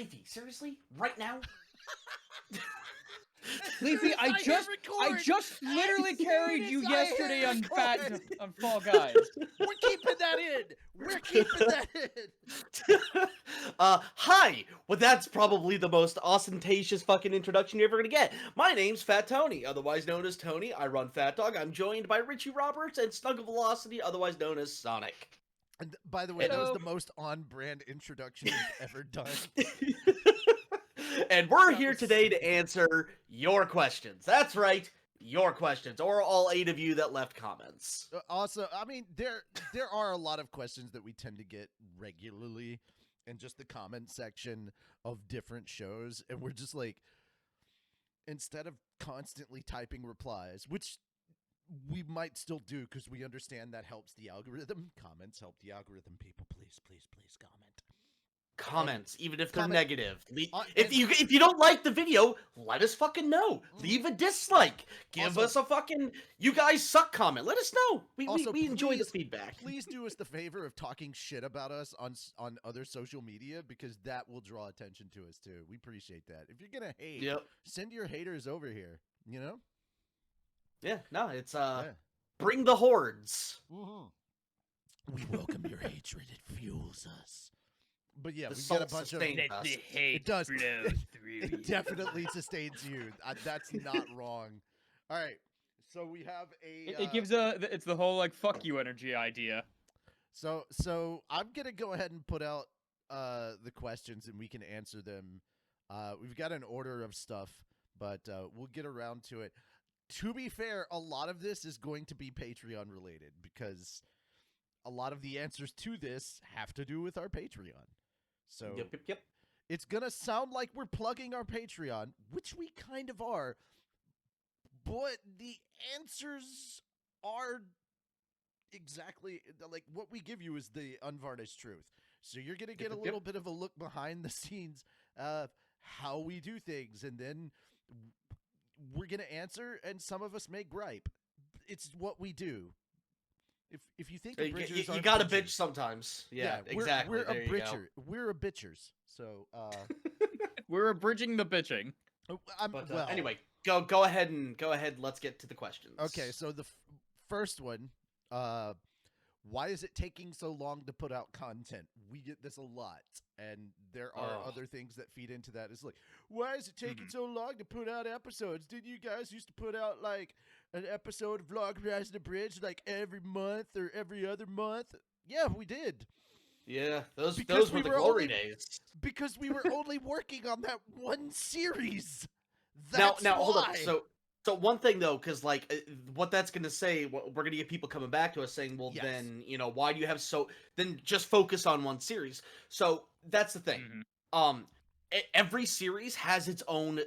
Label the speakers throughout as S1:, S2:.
S1: Leafy, seriously? Right now?
S2: Leafy, I just literally carried you yesterday on Fall Guys.
S3: We're keeping that in. We're keeping that in.
S1: Hi! Well, that's probably the most ostentatious fucking introduction you're ever gonna get. My name's Fat Tony, otherwise known as Tony. I run Fat Dog. I'm joined by Richie Roberts and Snuggle Velocity, otherwise known as Sonic.
S3: And by the way, that was the most on-brand introduction we've ever done.
S1: And we're here today to answer your questions. That's right, your questions, or all 8 of you that left comments.
S3: Also, I mean, there are a lot of questions that we tend to get regularly in just the comment section of different shows, and we're just like, instead of constantly typing replies, which we might still do because we understand that helps the algorithm. Comments help the algorithm. People, please comment.
S1: Comments, even if they're negative. If you don't like the video, let us fucking know. Leave a dislike. Give us a fucking "you guys suck" comment. Let us know. We enjoy the feedback.
S3: Please do us the favor of talking shit about us on other social media, because that will draw attention to us too. We appreciate that. If you're gonna hate, send your haters over here. You know?
S1: Yeah. No, it's bring the hordes.
S3: We welcome your hatred. It fuels us. But yeah, we get a bunch of
S2: it does flow through.
S3: It definitely sustains you. That's not wrong. All right, so we have a.
S2: It gives it's the whole like fuck you energy idea.
S3: So I'm gonna go ahead and put out the questions and we can answer them. We've got an order of stuff, but we'll get around to it. To be fair, a lot of this is going to be Patreon related because a lot of the answers to this have to do with our Patreon. So
S1: yep.
S3: It's going to sound like we're plugging our Patreon, which we kind of are, but the answers are exactly like what we give you is the unvarnished truth. So you're going to get a little bit of a look behind the scenes of how we do things, and then we're going to answer, and some of us may gripe. It's what we do. If you think
S1: you gotta bitch sometimes. Yeah, exactly.
S3: We're a bitchers. So
S2: we're abridging the bitching.
S1: Anyway, go ahead. Let's get to the questions.
S3: Okay, so the first one, why is it taking so long to put out content? We get this a lot, and there are other things that feed into that. It's like, why is it taking so long to put out episodes? Didn't you guys used to put out like an episode of Vlog Rise and Abridged like every month or every other month? Yeah, we did.
S1: Yeah, those were the glory days.
S3: Because we were only working on that one series. Now
S1: hold up. So one thing though, because like what that's gonna say, we're gonna get people coming back to us saying, well, then why do you have then just focus on one series. So that's the thing. Every series has its own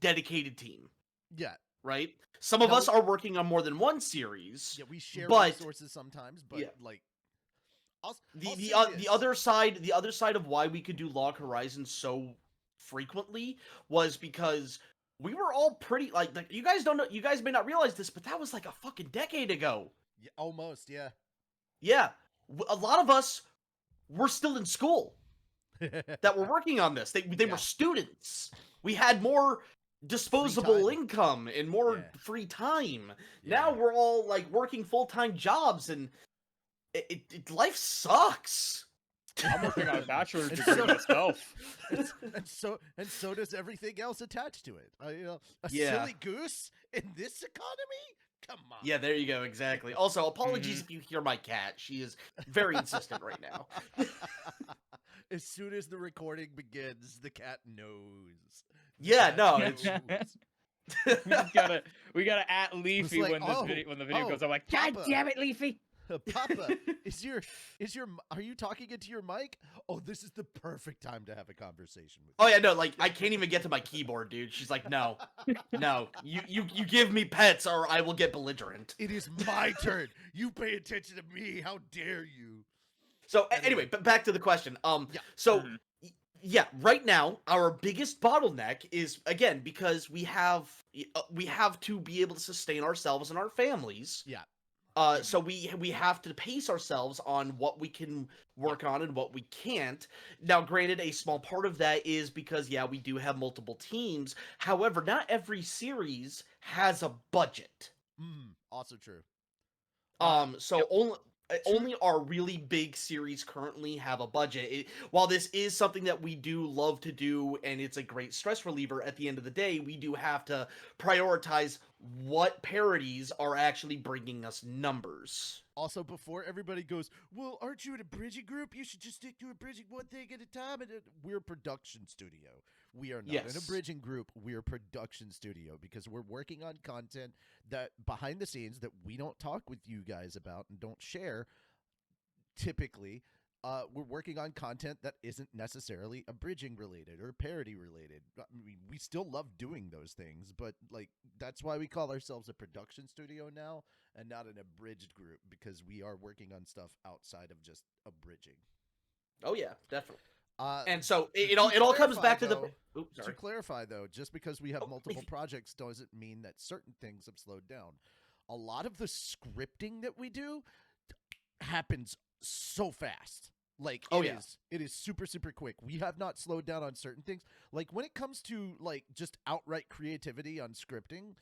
S1: dedicated team.
S3: Yeah.
S1: Right. Some of us are working on more than one series.
S3: Yeah, we share resources sometimes, but like.
S1: The other side of why we could do Log Horizon so frequently was because we were all pretty like you guys may not realize this, but that was like a fucking decade ago.
S3: Yeah, almost, yeah.
S1: Yeah, a lot of us were still in school that were working on this. They were students. We had more disposable income and more free time. Yeah. Now we're all like working full-time jobs, and life sucks.
S2: I'm working on a bachelor's degree myself.
S3: And so does everything else attached to it. Silly goose in this economy? Come on.
S1: Yeah, there you go. Exactly. Also, apologies if you hear my cat. She is very insistent right now.
S3: As soon as the recording begins, the cat knows.
S1: Yeah, no.
S2: we gotta at Leafy when the video goes. I'm like, God damn it, Leafy.
S3: Papa, are you talking into your mic? Oh, this is the perfect time to have a conversation with you.
S1: Oh yeah, no, like I can't even get to my keyboard, dude. She's like, no, you give me pets or I will get belligerent.
S3: It is my turn. You pay attention to me. How dare you?
S1: So anyway, but back to the question. Yeah, right now our biggest bottleneck is again because we have to be able to sustain ourselves and our families.
S3: Yeah.
S1: So we have to pace ourselves on what we can work on and what we can't. Now, granted, a small part of that is because we do have multiple teams. However, not every series has a budget.
S3: Also true.
S1: So only our really big series currently have a budget. While this is something that we do love to do and it's a great stress reliever, at the end of the day, we do have to prioritize what parodies are actually bringing us numbers.
S3: Also, before everybody goes, well, aren't you an abridging group? You should just stick to abridging one thing at a time. And we're a production studio. We are not an abridging group. We're a production studio because we're working on content that behind the scenes that we don't talk with you guys about and don't share. Typically, we're working on content that isn't necessarily abridging related or parody related. I mean, we still love doing those things, but like that's why we call ourselves a production studio now and not an abridged group, because we are working on stuff outside of just abridging.
S1: Oh yeah, definitely. And so it all comes back to the. Oops, sorry.
S3: To clarify, though, just because we have multiple projects doesn't mean that certain things have slowed down. A lot of the scripting that we do happens so fast. Like it is super quick. We have not slowed down on certain things. Like when it comes to like just outright creativity on scripting,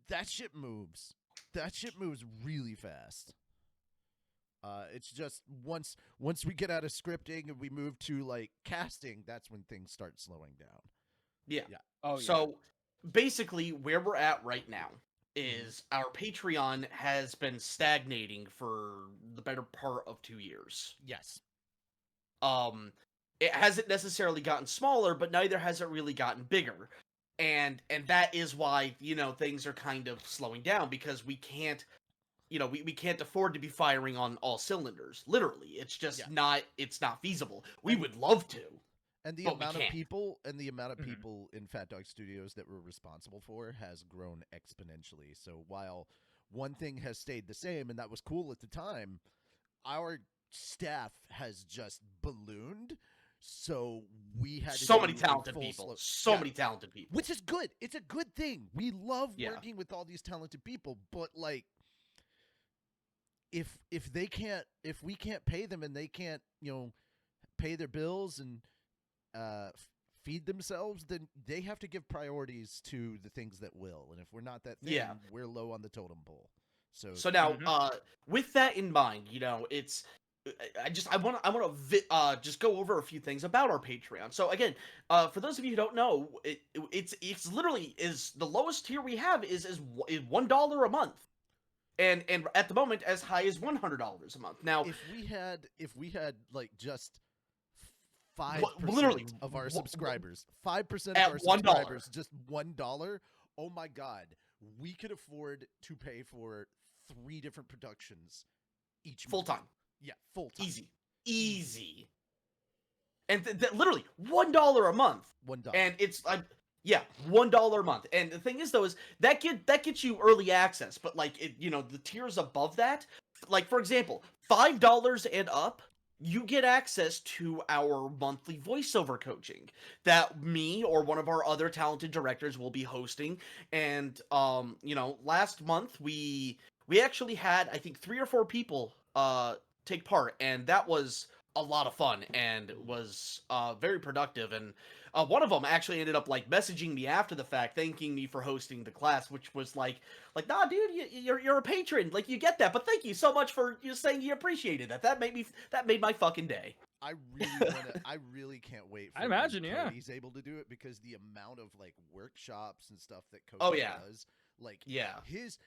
S3: that shit moves. That shit moves really fast. It's just once we get out of scripting and we move to like casting, that's when things start slowing down.
S1: Yeah. So basically where we're at right now is our Patreon has been stagnating for the better part of 2 years.
S3: Yes.
S1: It hasn't necessarily gotten smaller, but neither has it really gotten bigger. And that is why, things are kind of slowing down, because we can't we can't afford to be firing on all cylinders. Literally, it's just it's not feasible. We would love to.
S3: And the amount of people in Fat Dog Studios that we're responsible for has grown exponentially. So while one thing has stayed the same, and that was cool at the time, our staff has just ballooned. So we had
S1: so many talented people. Many talented people.
S3: Which is good. It's a good thing. We love working with all these talented people, but like if we can't pay them and they can't, pay their bills and feed themselves, then they have to give priorities to the things that will. And if we're not that thing, we're low on the totem pole. So
S1: now, with that in mind, it's I want to just go over a few things about our Patreon. So again, for those of you who don't know, it's literally is the lowest tier we have is $1 a month. And at the moment, as high as $100 a month. Now,
S3: if we had like just 5% of our subscribers, 5% of our subscribers, just $1, oh my God, we could afford to pay for 3 different productions each
S1: full time.
S3: Yeah, full time.
S1: Easy. And literally $1 a month.
S3: $1.
S1: And it's like. Yeah, $1 a month. And the thing is, though, is that gets you early access. But like, the tiers above that, like for example, $5 and up, you get access to our monthly voiceover coaching that me or one of our other talented directors will be hosting. And last month we actually had, I think, 3 or 4 people take part, and that was a lot of fun and was very productive. And one of them actually ended up like messaging me after the fact, thanking me for hosting the class, which was like, nah, dude, you're a patron, like you get that, but thank you so much for saying you appreciated that. That made my fucking day.
S3: I really can't wait for
S2: I imagine,
S3: Cody's able to do it, because the amount of like workshops and stuff that Cody does. Like his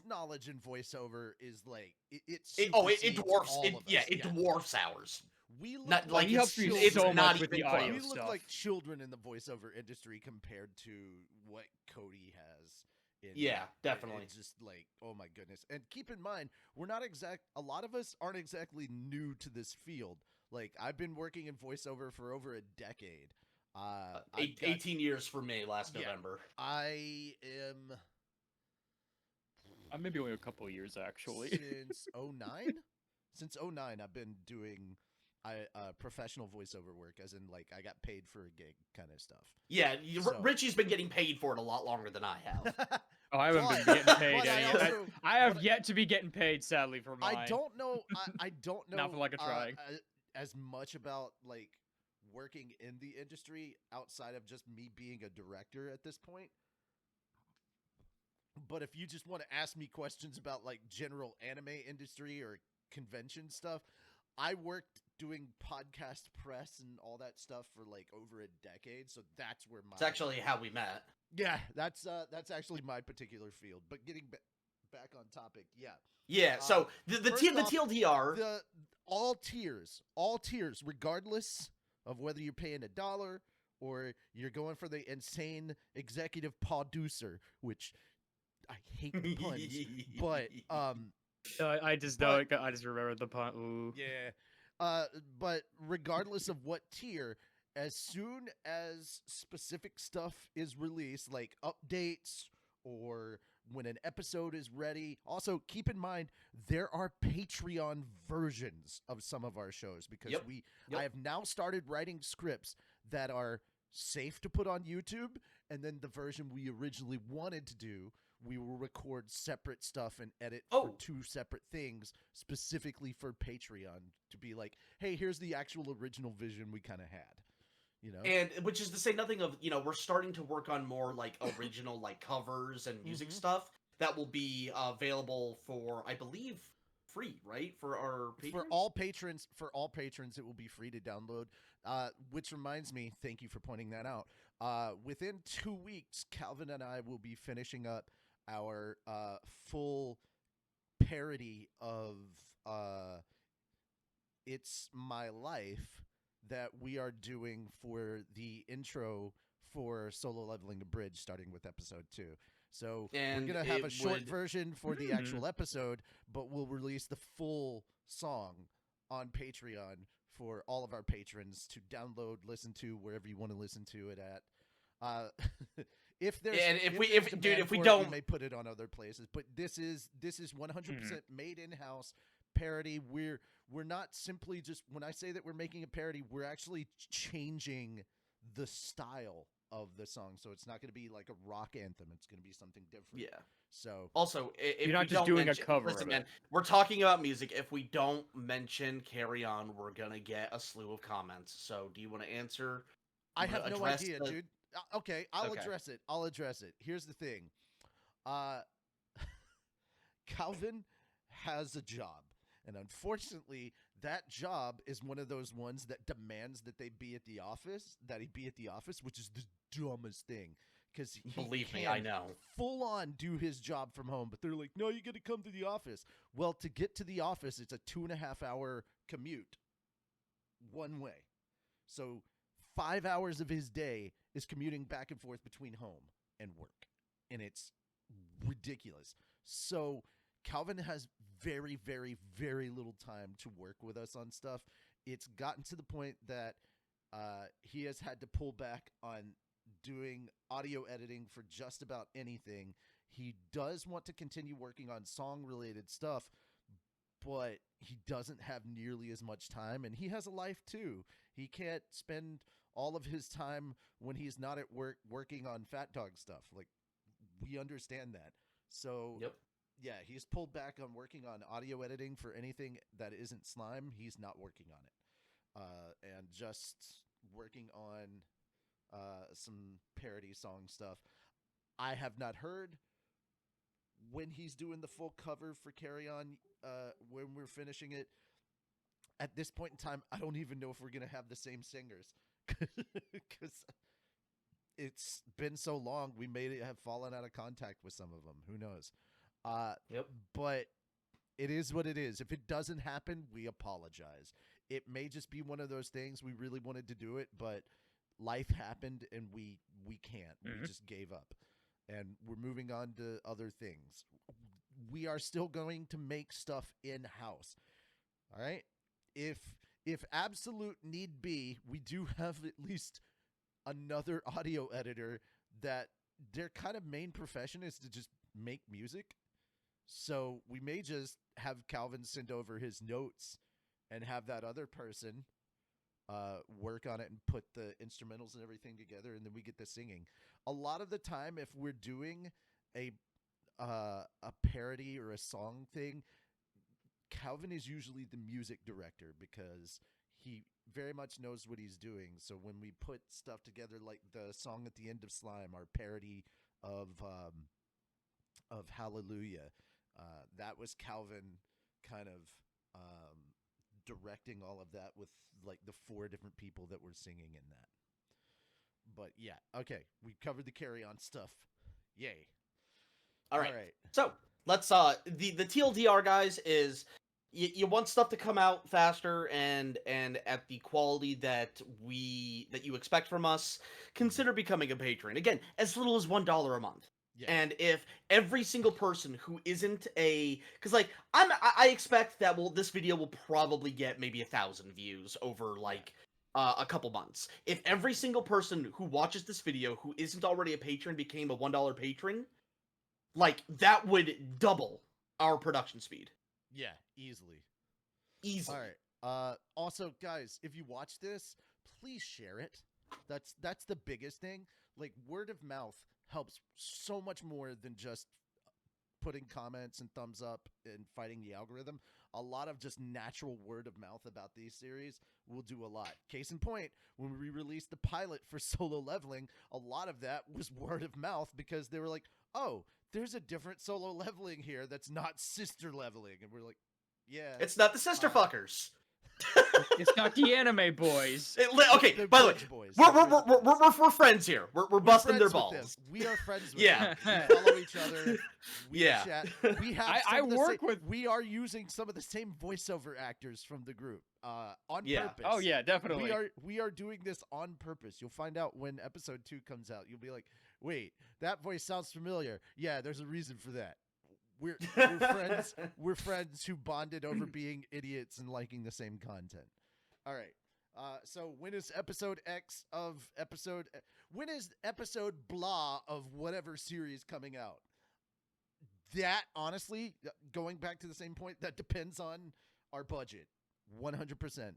S3: knowledge in voiceover is like it
S1: dwarfs ours.
S3: We look
S2: he helps you so much with the audio
S3: We look
S2: stuff.
S3: like children in the voiceover industry compared to what Cody has.
S1: Definitely.
S3: It's just like, oh my goodness. And keep in mind, a lot of us aren't exactly new to this field. Like I've been working in voiceover for over a decade.
S1: 18 years for me last November.
S2: Maybe only a couple of years, actually.
S3: Since 2009? Since 2009, I've been doing professional voiceover work, as in, like, I got paid for a gig kind of stuff.
S1: Yeah, Richie's been getting paid for it a lot longer than I have.
S2: Oh, I haven't been
S3: But-
S2: getting paid
S3: but I
S2: any.
S3: also-
S2: I have
S3: but-
S2: yet to be getting paid, sadly, for mine.
S3: I don't know. I don't know.
S2: Not for lack of trying.
S3: As much about like working in the industry outside of just me being a director at this point. But if you just want to ask me questions about like general anime industry or convention stuff, I worked doing podcast press and all that stuff for like over a decade. So that's where my
S1: It's actually how we met.
S3: yeah, that's actually my particular field. But getting back on topic, yeah.
S1: Yeah. So the
S3: first off,
S1: TLDR.
S3: all tiers, regardless of whether you're paying $1 or you're going for the insane executive producer, which I hate the puns, but
S2: I just know it. I just remember the pun. Ooh.
S3: yeah. But regardless of what tier, as soon as specific stuff is released, like updates or when an episode is ready, also keep in mind there are Patreon versions of some of our shows because I have now started writing scripts that are safe to put on YouTube, and then the version we originally wanted to do, we will record separate stuff and edit for 2 separate things specifically for Patreon to be like, hey, here's the actual original vision we kind of had. You know?
S1: And which is to say nothing of, we're starting to work on more like original like covers and music stuff that will be available for, I believe, free, right? For our patrons?
S3: For all patrons, it will be free to download. Which reminds me, thank you for pointing that out. Within 2 weeks, Calvin and I will be finishing up our full parody of It's My Life that we are doing for the intro for Solo Leveling Abridged, starting with episode 2. So we're going to have a short version for the actual episode, but we'll release the full song on Patreon for all of our patrons to download, listen to wherever you want to listen to it at. If we don't, we may put it on other places. But this is 100% made in house parody. We're not simply just, when I say that we're making a parody, we're actually changing the style of the song. So it's not going to be like a rock anthem. It's going to be something different.
S1: Yeah.
S3: So
S1: also, if
S2: you're not just doing a cover of it.
S1: We're talking about music. If we don't mention Carry On, we're gonna get a slew of comments. So do you want to answer?
S3: I have no idea, dude. Okay, I'll address it. Here's the thing. Calvin has a job. And unfortunately, that job is one of those ones that demands that he be at the office, which is the dumbest thing. Because
S1: believe me, I know.
S3: Full on do his job from home, but they're like, no, you got to come to the office. Well, to get to the office, it's a 2.5 hour commute one way. So 5 hours of his day is commuting back and forth between home and work. And it's ridiculous. So Calvin has very, very, very little time to work with us on stuff. It's gotten to the point that he has had to pull back on doing audio editing for just about anything. He does want to continue working on song-related stuff, but he doesn't have nearly as much time, and he has a life too. He can't spend all of his time when he's not at work working on Fat Dog stuff. Like, we understand that. So yeah, he's pulled back on working on audio editing for anything that isn't Slime. He's not working on it. And just working on some parody song stuff. I have not heard when he's doing the full cover for Carry On when we're finishing it. At this point in time, I don't even know if we're going to have the same singers. Because it's been so long, we may have fallen out of contact with some of them. Who knows? But it is what it is. If it doesn't happen, we apologize. It may just be one of those things. We really wanted to do it, but life happened and we can't. We just gave up. And we're moving on to other things. We are still going to make stuff in-house. All right? If absolute need be, we do have at least another audio editor that their kind of main profession is to just make music. So we may just have Calvin send over his notes and have that other person work on it and put the instrumentals and everything together, and then we get the singing. A lot of the time, if we're doing a a parody or a song thing, Calvin is usually the music director because he very much knows what he's doing. So when we put stuff together, like the song at the end of Slime, our parody of Hallelujah, that was Calvin kind of directing all of that with like the 4 different people that were singing in that. But yeah, okay, we covered the Carry On stuff. Yay.
S1: All right. So let's the TLDR, guys, is you want stuff to come out faster and at the quality that you expect from us. Consider becoming a patron. Again, as little as $1 a month. Yeah. And if every single person who isn't because like I expect that this video will probably get maybe 1,000 views over like a couple months. If every single person who watches this video who isn't already a patron became a $1 patron, like that would double our production speed.
S3: Yeah, easily.
S1: Easily.
S3: All right. Also, guys, if you watch this, please share it. That's the biggest thing. Like, word of mouth helps so much more than just putting comments and thumbs up and fighting the algorithm. A lot of just natural word of mouth about these series will do a lot. Case in point, when we released the pilot for Solo Leveling, a lot of that was word of mouth because they were like, oh, there's a different Solo Leveling here that's not sister leveling. And we're like, yeah.
S1: It's not the sister fuckers.
S2: It's not the anime boys.
S1: Okay, by the way, boys. We're friends here. We're busting their balls.
S3: We are friends with them. We follow each other. We chat. We have we are using some of the same voiceover actors from the group on purpose.
S2: Oh yeah, definitely.
S3: We are doing this on purpose. You'll find out when episode 2 comes out. You'll be like, wait, that voice sounds familiar. Yeah, there's a reason for that. We're friends. We're friends who bonded over being idiots and liking the same content. All right. So when is episode X of episode? When is episode blah of whatever series coming out? That honestly, going back to the same point, that depends on our budget, 100%.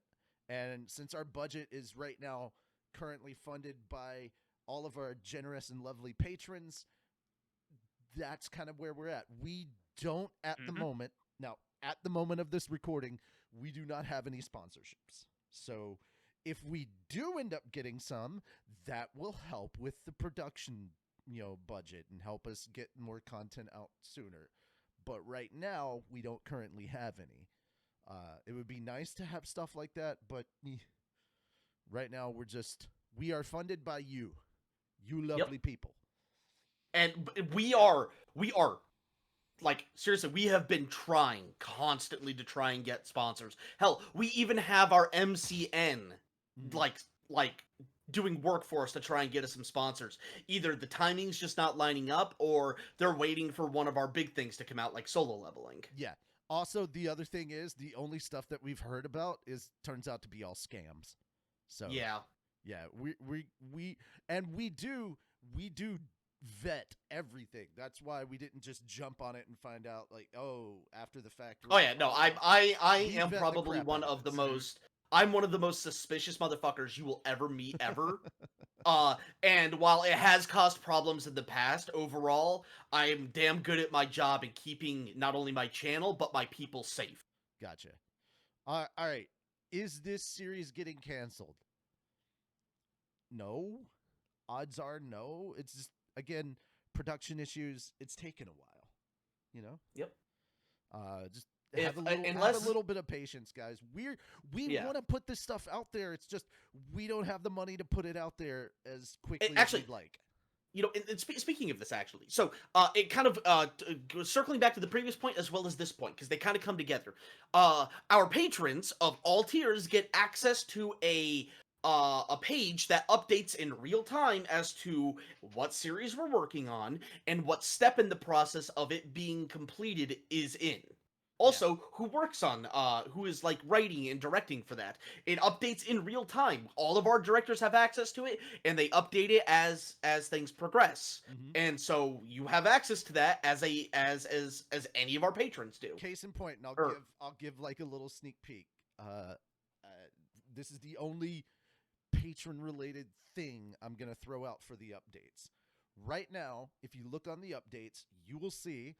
S3: And since our budget is right now currently funded by all of our generous and lovely patrons, that's kind of where we're at. We don't at the moment. Now, at the moment of this recording, we do not have any sponsorships. So if we do end up getting some, that will help with the production, budget and help us get more content out sooner. But right now, we don't currently have any. It would be nice to have stuff like that, but right now we are funded by you lovely people.
S1: And we are like, seriously, we have been trying constantly to try and get sponsors. Hell, we even have our MCN like doing work for us to try and get us some sponsors. Either the timing's just not lining up or they're waiting for one of our big things to come out, like Solo Leveling.
S3: Yeah. Also, the other thing is the only stuff that we've heard about turns out to be all scams. So yeah, we do vet everything. That's why we didn't just jump on it and find out like, oh, after the fact.
S1: Oh yeah, no, I am probably one of the most. I'm one of the most suspicious motherfuckers you will ever meet ever. And while it has caused problems in the past, overall, I am damn good at my job in keeping not only my channel but my people safe.
S3: Gotcha. All right. Is this series getting canceled? No. Odds are no. It's just, again, production issues. It's taken a while.
S1: Yep.
S3: Just have a little bit of patience, guys. We want to put this stuff out there. It's just we don't have the money to put it out there as quickly as we'd like.
S1: And speaking of this, actually, so it kind of circling back to the previous point as well as this point, because they kind of come together. Our patrons of all tiers get access to a page that updates in real time as to what series we're working on and what step in the process of it being completed is in. Also, who works on, who is like writing and directing for that. It updates in real time. All of our directors have access to it, and they update it as things progress. And so you have access to that as any of our patrons do.
S3: Case in point, and I'll give like a little sneak peek. This is the only patron-related thing I'm gonna throw out for the updates. Right now, if you look on the updates, you will see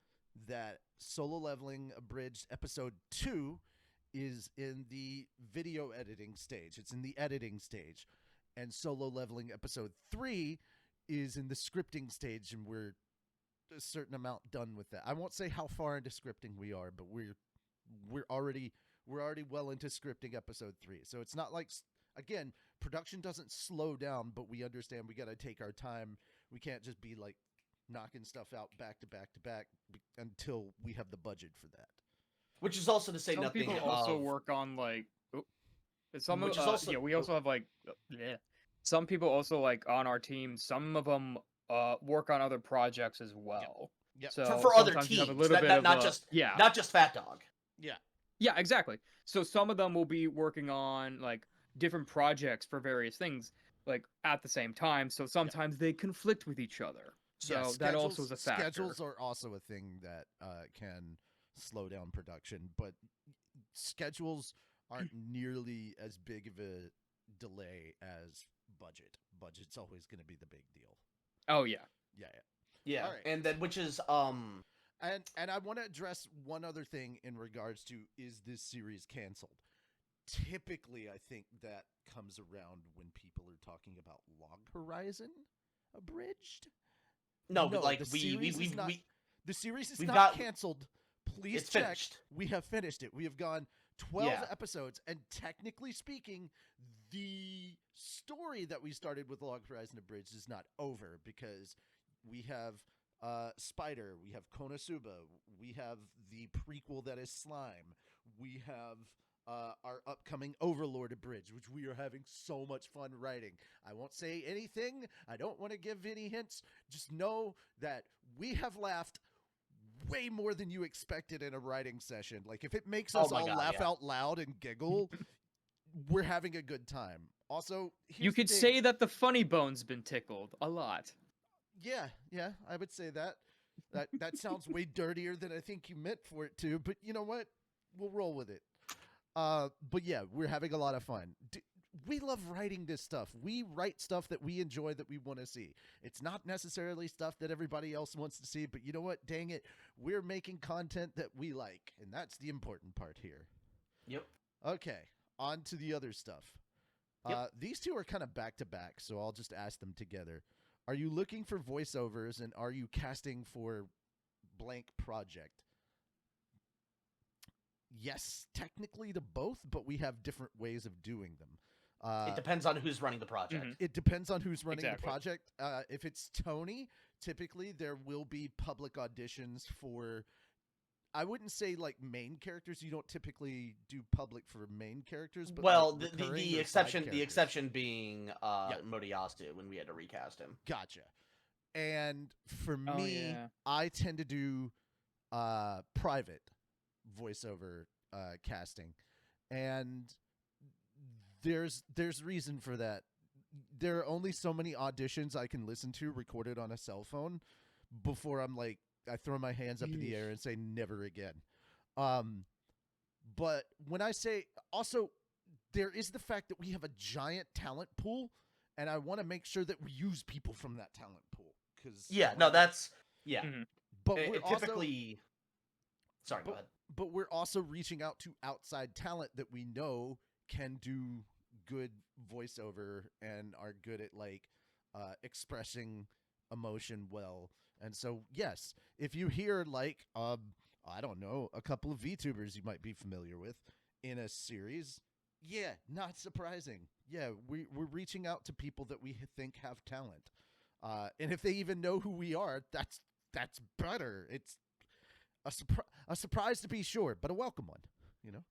S3: that Solo Leveling Abridged Episode 2 is in the video editing stage. It's in the editing stage. And Solo Leveling Episode 3 is in the scripting stage, and we're a certain amount done with that. I won't say how far into scripting we are, but we're already well into scripting Episode 3. So it's not like, again, production doesn't slow down, but we understand we got to take our time. We can't just be like knocking stuff out back to back to back until we have the budget for that.
S1: Which is also to say
S2: Some
S1: nothing
S2: people
S1: of...
S2: also work on like some
S1: Which is also-
S2: yeah, we also have like some people also like on our team, some of them work on other projects as well.
S3: Yeah.
S2: So
S1: for other
S2: sometimes you have a
S1: teams,
S2: little bit of
S1: not just
S2: yeah.
S1: not just Fat Dog.
S2: Yeah, exactly. So some of them will be working on like different projects for various things like at the same time. So sometimes they conflict with each other. So
S3: Yeah,
S2: that also is a factor.
S3: Schedules are also a thing that can slow down production, but schedules aren't nearly as big of a delay as budget. Budget's always going to be the big deal.
S2: Oh yeah.
S1: Yeah,
S3: All right.
S1: and then which is
S3: And I want to address one other thing in regards to, is this series canceled? Typically, I think that comes around when people are talking about Log Horizon Abridged.
S1: no,
S3: No,
S1: like
S3: the
S1: we
S3: series is not- The series is
S1: We've
S3: not
S1: got-
S3: canceled. Please
S1: it's
S3: check.
S1: finished.
S3: We have finished it. We have gone 12
S1: Yeah.
S3: episodes, and technically speaking, the story that we started with Log Horizon Abridged is not over, because we have Spider, we have Konosuba, we have the prequel that is Slime, we have our upcoming Overlord Abridged, which we are having so much fun writing. I won't say anything. I don't want to give any hints. Just know that we have laughed way more than you expected in a writing session. Like, if it makes us all laugh out loud and giggle, we're having a good time. Also,
S2: You could say that the funny bone's been tickled a lot.
S3: Yeah, I would say that. That sounds way dirtier than I think you meant for it to, but you know what? We'll roll with it. But yeah, we're having a lot of fun. We love writing this stuff. We write stuff that we enjoy, that we want to see. It's not necessarily stuff that everybody else wants to see, but you know what? Dang it. We're making content that we like, and that's the important part here.
S1: Yep.
S3: Okay, on to the other stuff.
S1: Yep.
S3: These two are kind of back to back, so I'll just ask them together. Are you looking for voiceovers, and are you casting for blank project? Yes, technically to both, but we have different ways of doing them.
S1: It depends on who's running the project.
S2: Mhm.
S3: It depends on who's running
S2: Exactly.
S3: the project. If it's Tony, typically there will be public auditions for, I wouldn't say like main characters. You don't typically do public for main characters, but
S1: Well,
S3: like
S1: the
S3: recurring or
S1: exception
S3: side
S1: the
S3: characters.
S1: exception being Modiyasu when we had to recast him.
S3: Gotcha. And for
S2: Oh,
S3: me,
S2: yeah.
S3: I tend to do private voiceover casting, and there's reason for that. There are only so many auditions I can listen to recorded on a cell phone before I'm like, I throw my hands up in the air and say never again. But when I say, also, there is the fact that we have a giant talent pool, and I want to make sure that we use people from that talent pool.
S1: Yeah, no, that's
S2: Mhm.
S3: But
S1: It-
S3: we're
S1: it
S3: also,
S1: typically. Sorry, go ahead.
S3: but we're also reaching out to outside talent that we know can do good voiceover and are good at like expressing emotion well. And so, yes, if you hear like I don't know, a couple of VTubers you might be familiar with in a series, yeah, not surprising. Yeah, we're reaching out to people that we think have talent. And if they even know who we are, that's better. It's a surprise to be sure, but a welcome one, you know?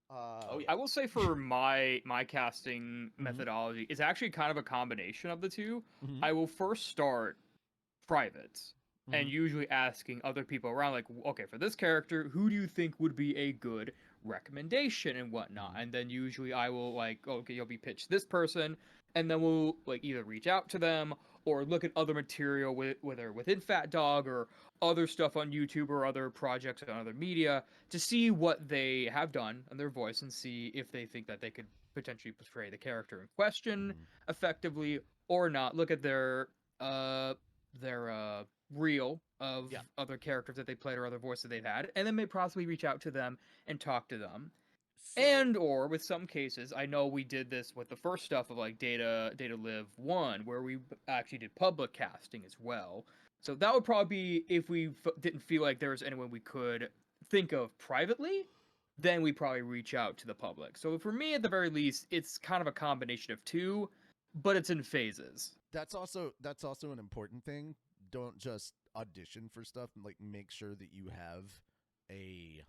S1: Oh, yeah.
S2: I will say for my casting methodology, it's actually kind of a combination of the two.
S3: Mhm.
S2: I will first start private and
S3: Mhm.
S2: usually asking other people around, like, okay, for this character, who do you think would be a good recommendation and whatnot?
S3: Mhm.
S2: And then usually I will like, okay, you'll be pitched this person, and then we'll like either reach out to them or look at other material whether within Fat Dog or other stuff on YouTube or other projects on other media to see what they have done on their voice and see if they think that they could potentially portray the character in question
S3: Mhm.
S2: effectively or not. Look at their reel of
S3: Yeah.
S2: other characters that they played or other voices they've had, and then may possibly reach out to them and talk to them.
S3: So,
S2: And or with some cases, I know we did this with the first stuff of like Data Live 1, where we actually did public casting as well. So that would probably be if we didn't feel like there was anyone we could think of privately, then we probably reach out to the public. So for me, at the very least, it's kind of a combination of two, but it's in phases.
S3: that's also an important thing. Don't just audition for stuff. Like, make sure that you have a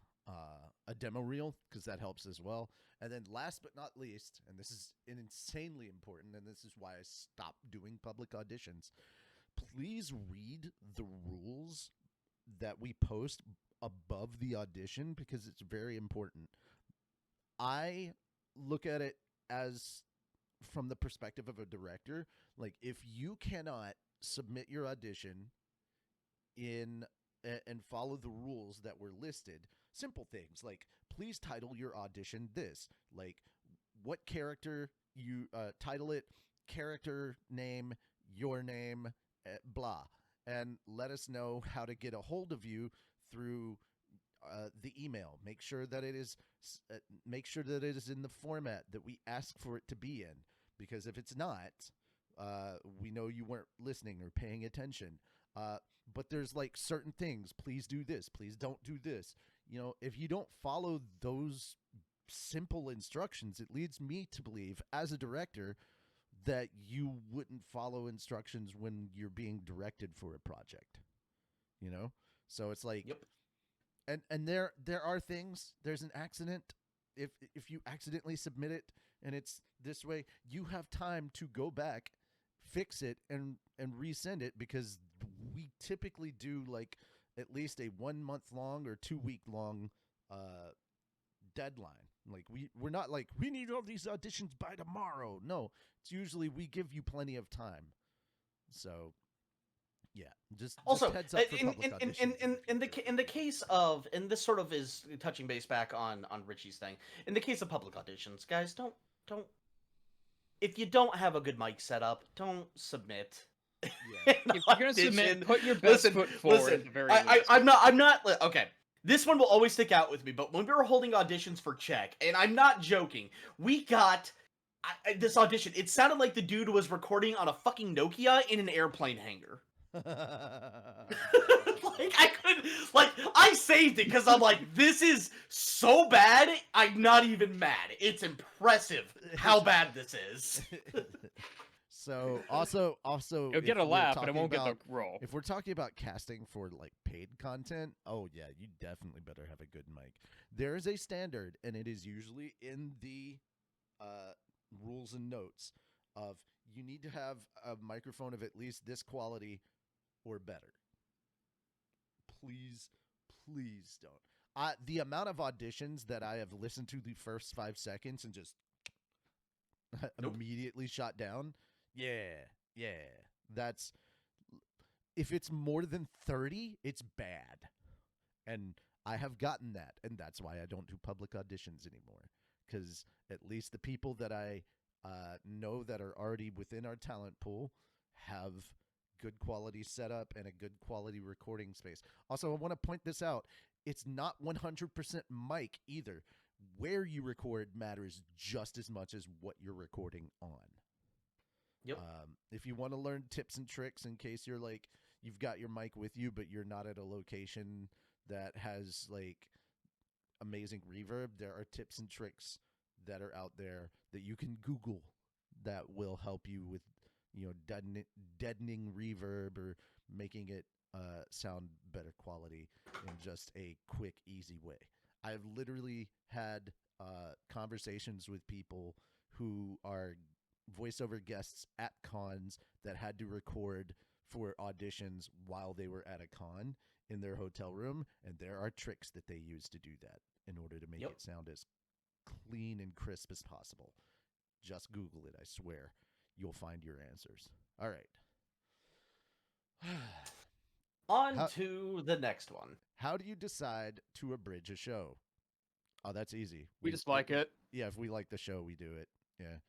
S3: demo reel, because that helps as well. And then last but not least, and this is insanely important, and this is why I stopped doing public auditions. Please read the rules that we post above the audition, because it's very important. I look at it as from the perspective of a director. Like, if you cannot submit your audition in and follow the rules that were listed, simple things like, please title your audition this, like what character you title it, character name, your name, blah, and let us know how to get a hold of you through the email. Make sure that it is in the format that we ask for it to be in, because if it's not, we know you weren't listening or paying attention. But there's like certain things. Please do this. Please don't do this. You know, if you don't follow those simple instructions, it leads me to believe, as a director, that you wouldn't follow instructions when you're being directed for a project. You know? So it's like,
S1: Yep.
S3: And there are things. There's an accident. If you accidentally submit it and it's this way, you have time to go back, fix it, and resend it, because we typically do like at least a 1 month long or 2 week long deadline. Like, we're not like, we need all these auditions by tomorrow. No, it's usually we give you plenty of time. So yeah, just
S1: Also,
S3: heads up for public auditions.
S1: in the case of, and this sort of is touching base back on Richie's thing. In the case of public auditions, guys, don't if you don't have a good mic setup, don't submit.
S3: Yeah.
S2: If you're gonna submit, put your best foot forward at the very least.
S1: I'm not okay. This one will always stick out with me. But when we were holding auditions for Czech, and I'm not joking, we got this audition. It sounded like the dude was recording on a fucking Nokia in an airplane hangar. Like, I couldn't, like, I saved it because I'm like, this is so bad, I'm not even mad. It's impressive how bad this is.
S3: So also
S2: You'll get a laugh, but it won't get the role.
S3: If we're talking about casting for like paid content, oh yeah, you definitely better have a good mic. There is a standard, and it is usually in the rules and notes of, you need to have a microphone of at least this quality or better. Please don't. The amount of auditions that I have listened to the first 5 seconds and just immediately shot down. Yeah. That's, if it's more than 30, it's bad. And I have gotten that, and that's why I don't do public auditions anymore. Because at least the people that I know that are already within our talent pool have good quality setup and a good quality recording space. Also, I want to point this out. It's not 100% mic either. Where you record matters just as much as what you're recording on.
S1: Yep.
S3: If you want to learn tips and tricks in case you're like, you've got your mic with you, but you're not at a location that has like amazing reverb, there are tips and tricks that are out there that you can Google that will help you with, you know, deadening reverb or making it sound better quality in just a quick, easy way. I've literally had conversations with people who are voiceover guests at cons that had to record for auditions while they were at a con in their hotel room, and there are tricks that they use to do that in order to make it sound as clean and crisp as possible. Just Google it, I swear. You'll find your answers. All right.
S1: On to the next one.
S3: How do you decide to abridge a show? Oh, that's easy.
S2: We just like it.
S3: Yeah, if we like the show, we do it. Yeah.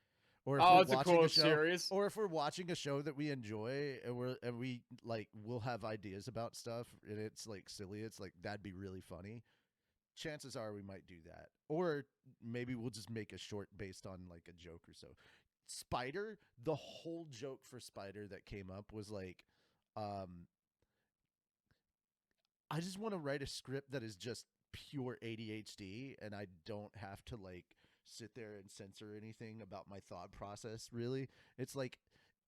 S3: Or if
S2: Oh,
S3: we're
S2: it's a
S3: watching
S2: cool
S3: a show,
S2: series.
S3: or if we're watching a show that we enjoy and we like we'll have ideas about stuff and it's like silly, it's like that'd be really funny. Chances are we might do that. Or maybe we'll just make a short based on like a joke or so. Spider, the whole joke for Spider that came up was like, I just want to write a script that is just pure ADHD and I don't have to like sit there and censor anything about my thought process really. It's like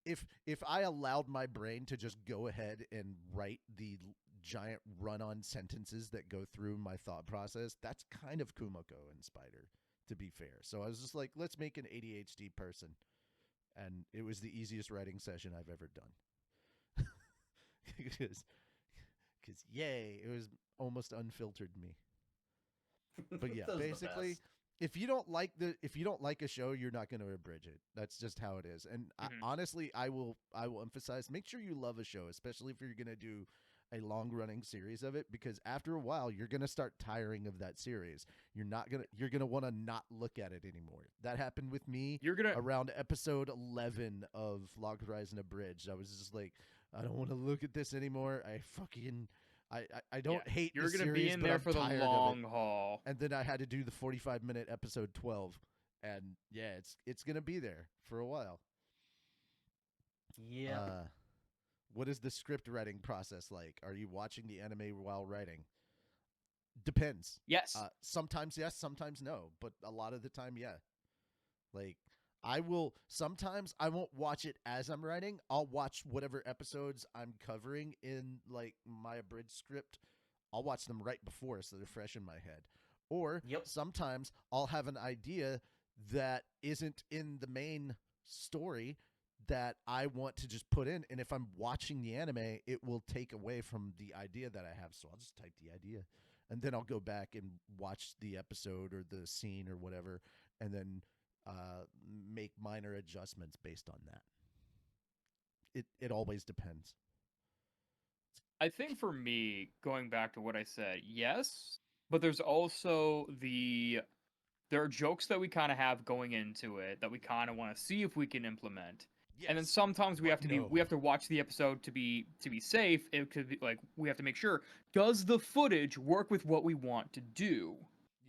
S3: if I allowed my brain to just go ahead and write the giant run-on sentences that go through my thought process, that's kind of Kumiko and Spider, to be fair. So I was just like, let's make an ADHD person. And it was the easiest writing session I've ever done. Because yay, it was almost unfiltered me. But yeah,
S1: Those are the
S3: basically,
S1: best.
S3: if you don't like a show, you're not going to abridge it. That's just how it is. And honestly, I will emphasize, make sure you love a show, especially if you're going to do a long running series of it, because after a while you're going to start tiring of that series. You're going to want to not look at it anymore. That happened with me around episode 11 of Log Horizon Abridged. I was just like, I don't want to look at this anymore. I don't hate
S2: You're
S3: the
S2: gonna
S3: series,
S2: be in
S3: but
S2: there
S3: I'm
S2: for the
S3: tired of
S2: long
S3: it.
S2: haul.
S3: And then I had to do the 45-minute episode 12, and yeah, it's gonna be there for a while.
S1: Yeah.
S3: What is the script writing process like? Are you watching the anime while writing? Depends.
S2: Yes.
S3: Sometimes yes, sometimes no, but a lot of the time, yeah. Like sometimes I won't watch it as I'm writing. I'll watch whatever episodes I'm covering in like my abridged script. I'll watch them right before so they're fresh in my head. Or sometimes I'll have an idea that isn't in the main story that I want to just put in. And if I'm watching the anime, it will take away from the idea that I have. So I'll just type the idea. And then I'll go back and watch the episode or the scene or whatever, and then make minor adjustments based on that. It always depends.
S2: I think for me, going back to what I said, yes, but there's also there are jokes that we kind of have going into it that we kind of want to see if we can implement.
S3: Yes,
S2: and then sometimes we have to watch the episode to be safe. It could be like we have to make sure, does the footage work with what we want to do?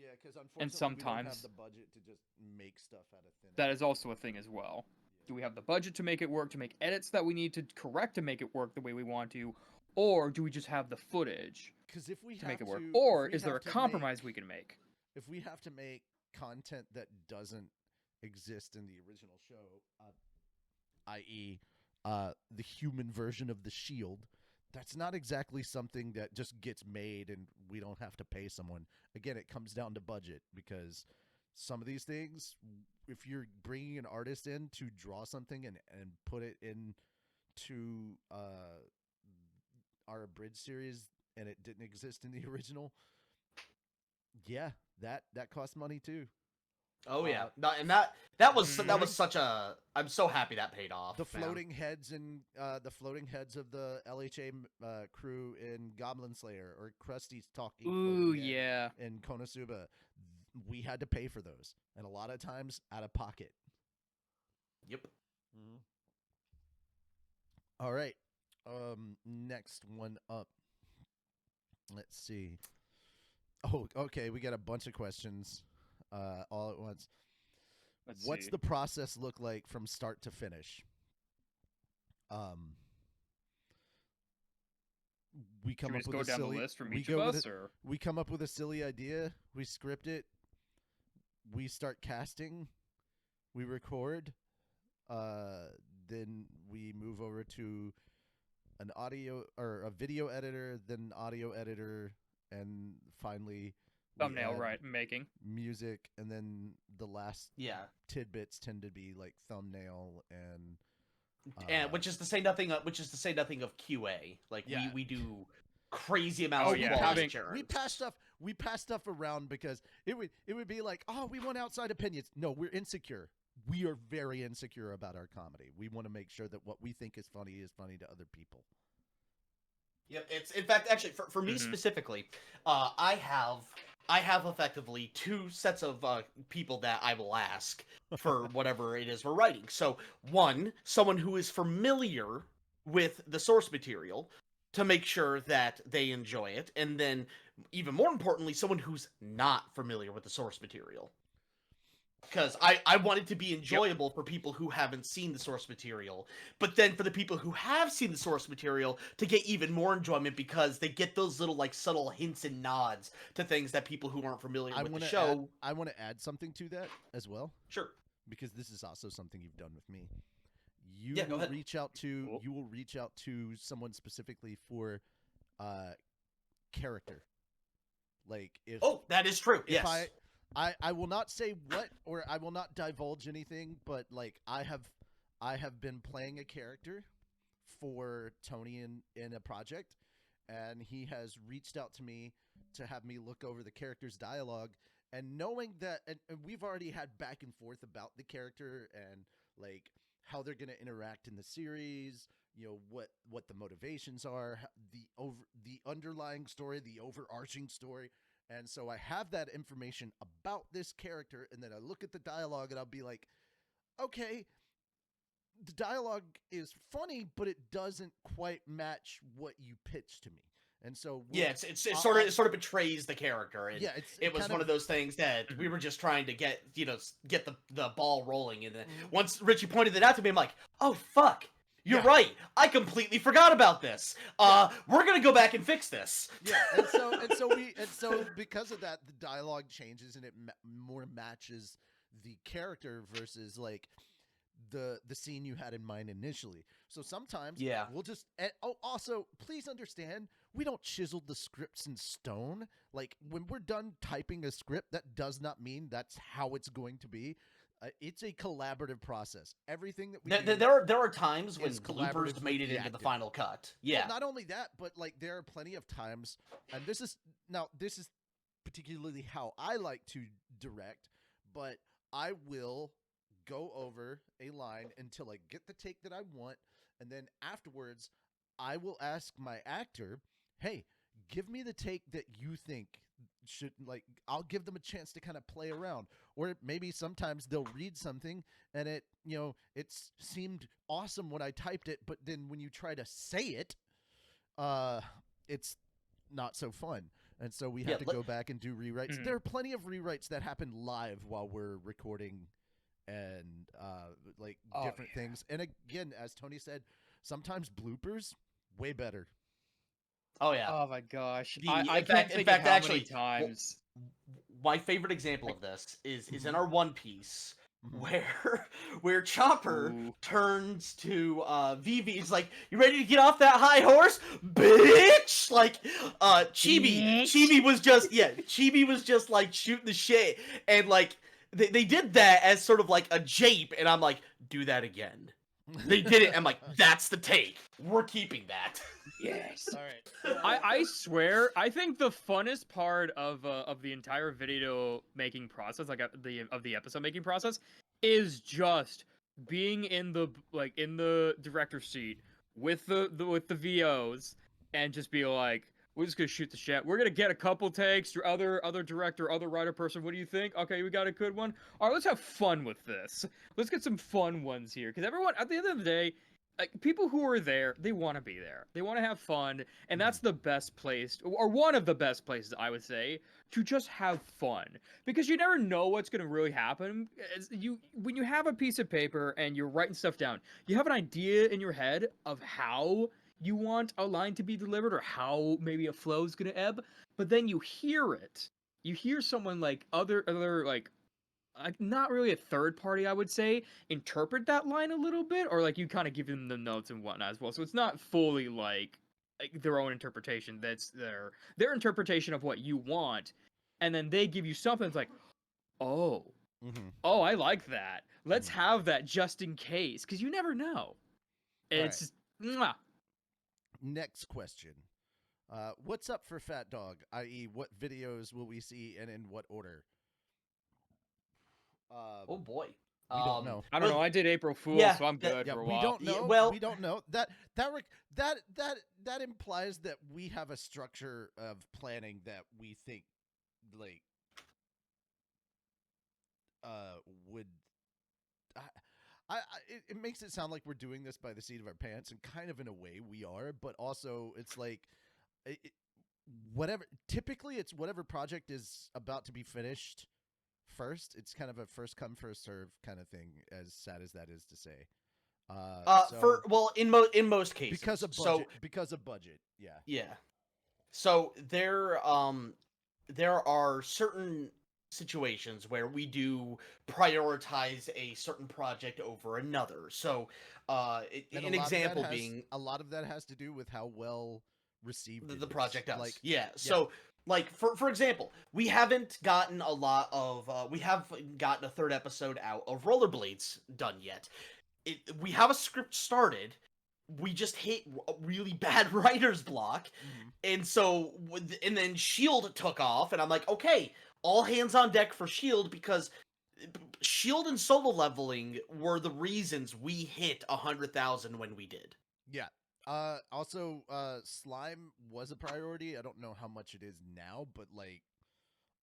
S3: Yeah, because unfortunately
S2: and
S3: we
S2: sometimes
S3: don't have the budget to just make stuff out of thin air.
S2: that is also a thing as well. Do we have the budget to make it work, to make edits that we need to correct to make it work the way we want to, or do we just have the footage
S3: if we
S2: to make it work?
S3: if
S2: Or
S3: we
S2: is there a
S3: have to
S2: compromise we can make?
S3: If we have to make content that doesn't exist in the original show, i.e., the human version of the Shield, that's not exactly something that just gets made and we don't have to pay someone. Again, it comes down to budget, because some of these things, if you're bringing an artist in to draw something and put it into our abridged series and it didn't exist in the original, yeah, that costs money too.
S1: Oh yeah, that was such a. I'm so happy that paid off.
S3: The floating heads and the floating heads of the LHA crew in Goblin Slayer, or Krusty's talking.
S2: Ooh yeah.
S3: In Konosuba, we had to pay for those, and a lot of times out of pocket.
S1: Yep.
S3: Mm-hmm. All right. Next one up. Let's see. Oh, okay. We got a bunch of questions. All at once. What's the process look like from start to finish? We come up with a silly list from each of us, or we come up with a silly idea. We script it. We start casting. We record. Then we move over to an audio or a video editor, then audio editor, and finally
S2: thumbnail making,
S3: music, and then the last tidbits tend to be like thumbnail
S1: and which is to say nothing of QA. Like we do crazy amounts of quality assurance.
S3: We pass stuff around because it would be like, oh, we want outside opinions. No, we're insecure. We are very insecure about our comedy. We want to make sure that what we think is funny to other people.
S1: Yep, it's in fact actually for me specifically, I I have effectively two sets of people that I will ask for whatever it is we're writing. So one, someone who is familiar with the source material to make sure that they enjoy it, and then even more importantly, someone who's not familiar with the source material. Because I want it to be enjoyable for people who haven't seen the source material, but then for the people who have seen the source material to get even more enjoyment because they get those little like subtle hints and nods to things that people who aren't familiar with the show.
S3: I want to add something to that as well,
S1: Sure.
S3: because this is also something you've done with me.
S1: Yeah, go ahead.
S3: You will reach out to someone specifically for character. Like if
S1: Oh, that is true.
S3: if
S1: Yes.
S3: I will not say what, or I will not divulge anything, but like I have been playing a character for Tony in a project, and he has reached out to me to have me look over the character's dialogue, and knowing that and we've already had back and forth about the character and like how they're going to interact in the series, you know, what the motivations are, the underlying story, the overarching story. And so I have that information about this character, and then I look at the dialogue and I'll be like, okay, the dialogue is funny, but it doesn't quite match what you pitched to me. And so
S1: Yeah, it sort of betrays the character, and
S3: yeah,
S1: it was one of those things that we were just trying to get the ball rolling, and then once Richie pointed it out to me, I'm like, oh fuck, you're right, I completely forgot about this. We're gonna go back and fix this.
S3: Yeah, and so because of that, the dialogue changes and it more matches the character versus like the scene you had in mind initially. So sometimes we'll just also please understand, we don't chisel the scripts in stone. Like when we're done typing a script, that does not mean that's how it's going to be. It's a collaborative process. Everything that we do
S1: there are times when bloopers made it into the final cut. Yeah.
S3: Well, not only that, but like there are plenty of times, and this is particularly how I like to direct, but I will go over a line until I get the take that I want, and then afterwards I will ask my actor, hey, give me the take that you think should, like, I'll give them a chance to kind of play around. Or maybe sometimes they'll read something and it seemed awesome when I typed it, but then when you try to say it, it's not so fun. And so we have to go back and do rewrites. There are plenty of rewrites that happen live while we're recording and different things. And again, as Tony said, sometimes bloopers way better.
S1: Oh yeah.
S2: Oh my gosh.
S1: In fact, actually, times. My favorite example of this is in our One Piece, where Chopper turns to Vivi. He's like, "You ready to get off that high horse, bitch?" Like, Chibi was just like shooting the shit, and like they did that as sort of like a jape, and I'm like, do that again. They did it. I'm like, that's the take. We're keeping that.
S2: Yes. All right. I swear, I think the funnest part of the entire video making process, like of the episode making process, is just being in the director's seat with the VOs and just be like, we're just gonna shoot the shit. We're gonna get a couple takes. Your other director, other writer person. What do you think? Okay, we got a good one. All right, let's have fun with this. Let's get some fun ones here, because everyone at the end of the day, like, people who are there, they want to be there. They want to have fun, and that's the best place, or one of the best places, I would say, to just have fun. Because you never know what's going to really happen. When you have a piece of paper and you're writing stuff down, you have an idea in your head of how you want a line to be delivered or how maybe a flow is going to ebb, but then you hear it. You hear someone like other like not really a third party, I would say, interpret that line a little bit, or like you kind of give them the notes and whatnot as well. So it's not fully like their own interpretation. That's their interpretation of what you want, and then they give you something that's like, oh, I like that. Let's have that just in case, because you never know. It's mwah.
S3: Next question. What's up for Fat Dog? I.e., what videos will we see and in what order?
S1: Oh boy.
S3: We don't know.
S2: I don't know. I did April Fool's, so I'm good for a while.
S3: We don't know. We don't know. That implies that we have a structure of planning that we think like would it makes it sound like we're doing this by the seat of our pants, and kind of in a way we are, but also it's like whatever. Typically, it's whatever project is about to be finished first. It's kind of a first come first serve kind of thing. As sad as that is to say,
S1: in most cases
S3: because of budget, yeah.
S1: Yeah. So there are certain situations where we do prioritize a certain project over another. So
S3: And
S1: an example being
S3: a lot of that has to do with how well received
S1: the
S3: it is.
S1: project does.
S3: Like,
S1: yeah. So like for example, we haven't gotten a lot of we have gotten a third episode out of Rollerblades done yet. We have a script started. We just hit a really bad writer's block. And so, and then Shield took off, and I'm like, okay, all hands on deck for Shield, because Shield and solo leveling were the reasons we hit 100,000 when we did.
S3: Yeah. Also, slime was a priority. I don't know how much it is now, but like,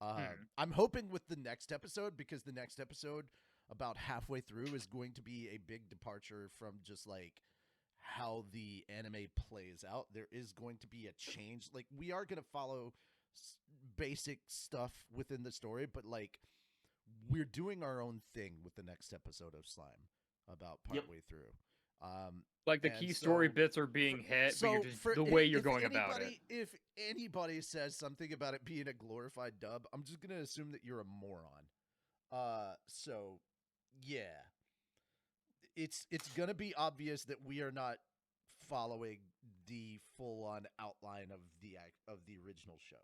S3: I'm hoping with the next episode, because the next episode, about halfway through, is going to be a big departure from just like how the anime plays out. There is going to be a change. Like, we are going to follow basic stuff within the story, but like, we're doing our own thing with the next episode of Slime about partway through.
S2: Like the key story bits are being hit, but you're just, the way you're going about it.
S3: If anybody says something about it being a glorified dub, I'm just going to assume that you're a moron. So yeah. It's going to be obvious that we are not following the full-on outline of the original show.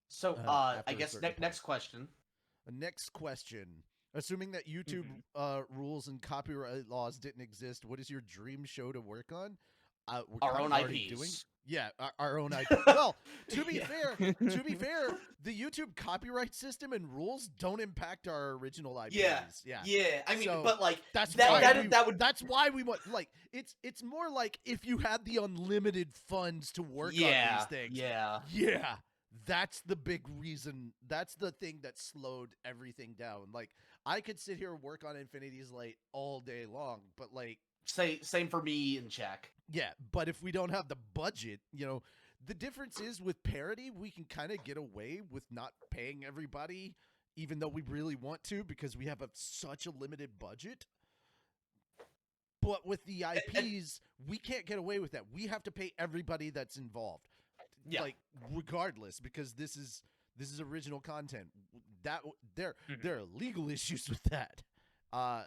S1: So I guess next question.
S3: Next question. Assuming that YouTube rules and copyright laws didn't exist, what is your dream show to work on?
S1: Our own IPs.
S3: Yeah, our own IP. Well, to be fair, the YouTube copyright system and rules don't impact our original IPs.
S1: Yeah. I mean,
S3: so
S1: but like
S3: that's why we want, like, it's more like if you had the unlimited funds to work on these things. Yeah. That's the big reason. That's the thing that slowed everything down. Like, I could sit here and work on Infinity's Light all day long, but like,
S1: same for me and Jack.
S3: Yeah, but if we don't have the budget, the difference is with Parody, we can kind of get away with not paying everybody, even though we really want to, because we have such a limited budget. But with the IPs, we can't get away with that. We have to pay everybody that's involved, like, regardless, because this is original content. That there are legal issues with that. And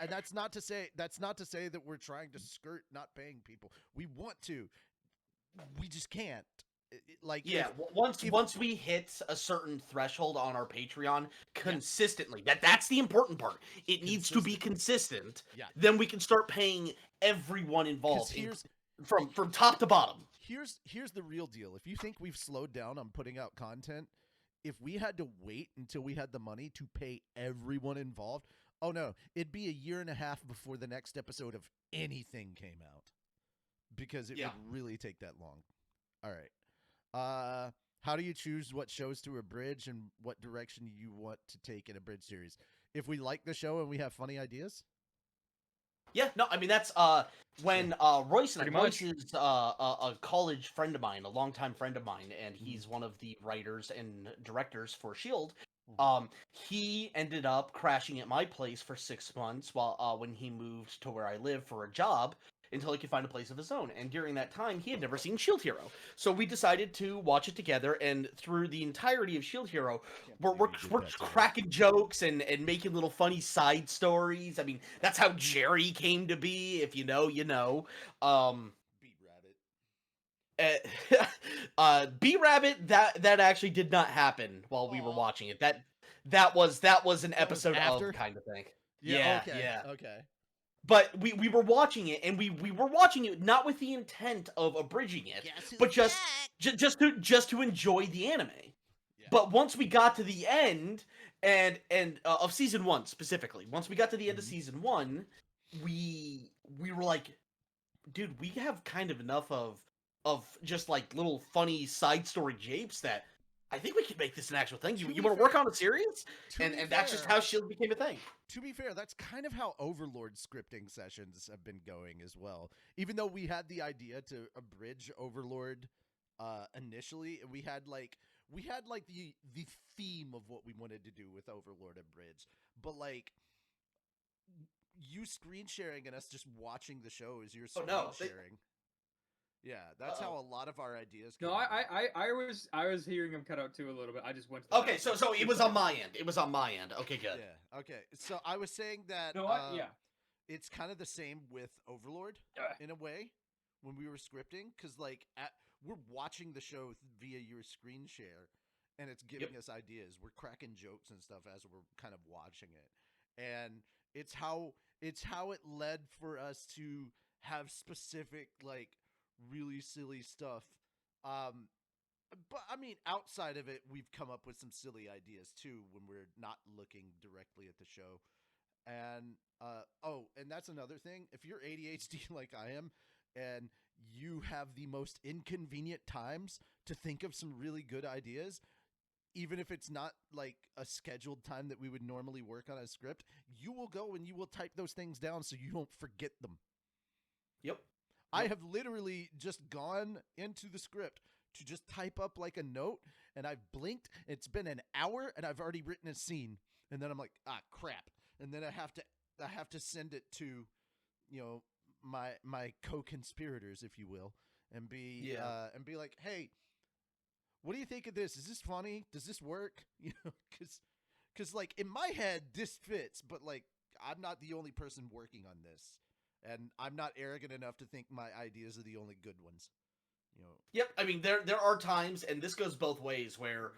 S3: that's not to say that we're trying to skirt not paying people. We want to, we just can't.
S1: Once we hit a certain threshold on our Patreon consistently, that's the important part. It needs to be consistent. Then we can start paying everyone involved from top to bottom.
S3: Here's the real deal. If you think we've slowed down on putting out content, if we had to wait until we had the money to pay everyone involved, oh no, it'd be a year and a half before the next episode of anything came out, because it would really take that long. All right. How do you choose what shows to abridge and what direction you want to take in a bridge series? If we like the show and we have funny ideas?
S1: Yeah, no, I mean, that's when Royce is a college friend of mine, a longtime friend of mine, and he's one of the writers and directors for S.H.I.E.L.D. He ended up crashing at my place for 6 months while when he moved to where I live for a job, until he could find a place of his own. And during that time, he had never seen Shield Hero. So we decided to watch it together, and through the entirety of Shield Hero, we're cracking jokes and making little funny side stories. I mean, that's how Jerry came to be. If you know, you know.
S3: Beat
S1: Rabbit. Beat Rabbit, that actually did not happen while we were watching it. That was an episode of kind of thing.
S3: Okay.
S1: But we were watching it, and we were watching it not with the intent of abridging it, but just to enjoy the anime. Yeah. But once we got to the end and of season 1 specifically, once we got to the end of season 1, we were like, dude, we have kind of enough of of just like little funny side story japes that I think we could make this an actual thing. You
S3: To be
S1: want to work
S3: fair-
S1: on a series,
S3: to
S1: and
S3: be
S1: that's just
S3: fair-
S1: how Shield became a thing.
S3: To be fair, that's kind of how Overlord scripting sessions have been going as well. Even though we had the idea to abridge Overlord initially, we had like the theme of what we wanted to do with Overlord Abridged, but like you screen sharing and us just watching the show is your screen sharing. Yeah, that's how a lot of our ideas.
S2: No,
S3: came
S2: I was hearing him cut out too a little bit. I just went. To
S1: Okay, so it was on my end. It was on my end. Okay, good.
S3: Yeah. Okay. So I was saying that.
S2: No, yeah.
S3: It's kind of the same with Overlord in a way when we were scripting, because like we're watching the show via your screen share, and it's giving us ideas. We're cracking jokes and stuff as we're kind of watching it, and it's how it led for us to have specific like really silly stuff. But I mean, outside of it, we've come up with some silly ideas too when we're not looking directly at the show. And and that's another thing. If you're ADHD like I am, and you have the most inconvenient times to think of some really good ideas, even if it's not like a scheduled time that we would normally work on a script, you will go and you will type those things down so you don't forget them.
S1: Yep.
S3: I have literally just gone into the script to just type up like a note, and I've blinked. It's been an hour, and I've already written a scene, and then I'm like, crap. And then I have to send it to, my co-conspirators, if you will, and be like, hey, what do you think of this? Is this funny? Does this work? Because like in my head this fits, but like I'm not the only person working on this, and I'm not arrogant enough to think my ideas are the only good ones.
S1: Yep. I mean, there are times, and this goes both ways, where